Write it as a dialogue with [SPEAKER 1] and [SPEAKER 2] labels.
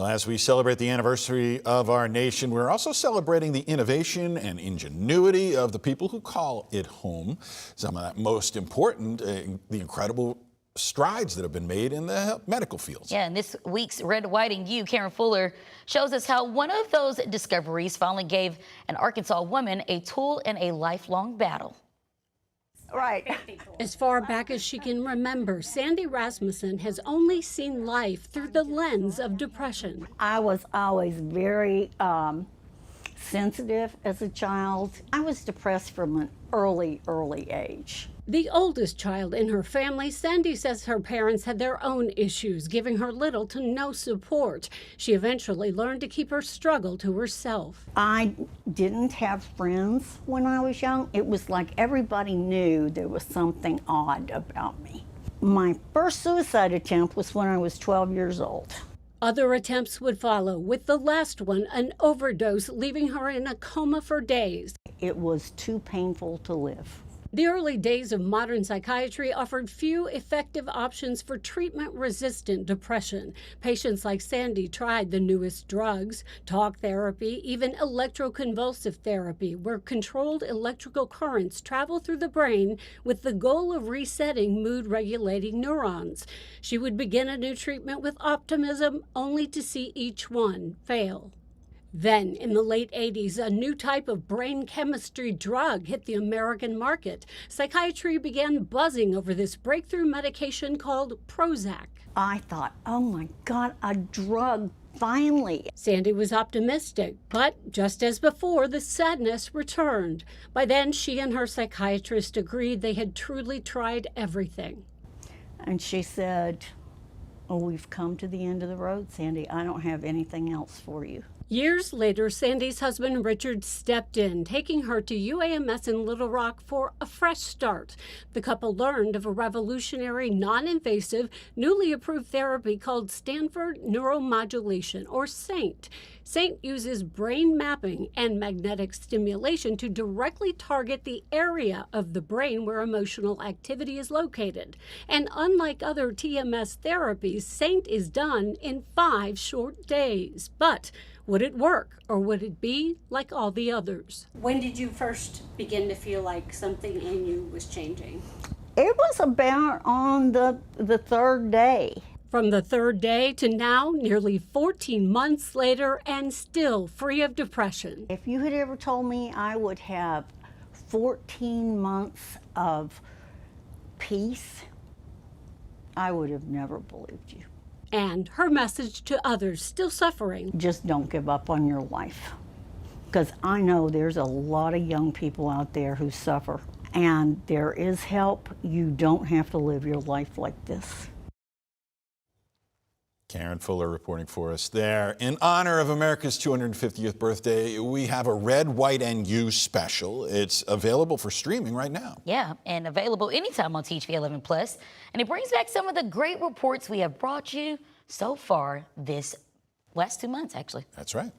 [SPEAKER 1] Well, as we celebrate the anniversary of our nation, we're also celebrating the innovation and ingenuity of the people who call it home. Some of that most important, the incredible strides that have been made in the medical fields.
[SPEAKER 2] Yeah, and this week's Red, White, and You, Karen Fuller, shows us how one of those discoveries finally gave an Arkansas woman a tool in a lifelong battle.
[SPEAKER 3] Right.
[SPEAKER 4] As far back as she can remember, Sandy Rasmussen has only seen life through the lens of depression.
[SPEAKER 3] I was always very sensitive as a child. I was depressed from an early age.
[SPEAKER 4] The oldest child in her family, Sandy says her parents had their own issues, giving her little to no support. She eventually learned to keep her struggle to herself.
[SPEAKER 3] I didn't have friends when I was young. It was like everybody knew there was something odd about me. My first suicide attempt was when I was 12 years old.
[SPEAKER 4] Other attempts would follow, with the last one an overdose, leaving her in a coma for days.
[SPEAKER 3] It was too painful to live.
[SPEAKER 4] The early days of modern psychiatry offered few effective options for treatment-resistant depression. Patients like Sandy tried the newest drugs, talk therapy, even electroconvulsive therapy, where controlled electrical currents travel through the brain with the goal of resetting mood-regulating neurons. She would begin a new treatment with optimism, only to see each one fail. Then, in the late 80s, a new type of brain chemistry drug hit the American market. Psychiatry began buzzing over this breakthrough medication called Prozac.
[SPEAKER 3] I thought, oh my God, a drug, finally.
[SPEAKER 4] Sandy was optimistic, but just as before, the sadness returned. By then, she and her psychiatrist agreed they had truly tried everything.
[SPEAKER 3] And she said, oh, we've come to the end of the road, Sandy. I don't have anything else for you.
[SPEAKER 4] Years later, Sandy's husband Richard stepped in, taking her to UAMS in Little Rock for a fresh start. The couple learned of a revolutionary, non-invasive, newly approved therapy called Stanford Neuromodulation, or SAINT. SAINT uses brain mapping and magnetic stimulation to directly target the area of the brain where emotional activity is located. And unlike other TMS therapies, SAINT is done in 5 short days. But would it work, or would it be like all the others? When did you first begin to feel like something in you was changing?
[SPEAKER 3] It was about on the third day.
[SPEAKER 4] From the third day to now, nearly 14 months later, and still free of depression.
[SPEAKER 3] If you had ever told me I would have 14 months of peace, I would have never believed you.
[SPEAKER 4] And her message to others still suffering.
[SPEAKER 3] Just don't give up on your life. Because I know there's a lot of young people out there who suffer. And there is help. You don't have to live your life like this.
[SPEAKER 1] Karen Fuller reporting for us there. In honor of America's 250th birthday, we have a Red, White, and You special. It's available for streaming right now.
[SPEAKER 2] Yeah, and available anytime on TV 11 Plus. And it brings back some of the great reports we have brought you so far this last 2 months, actually.
[SPEAKER 1] That's right.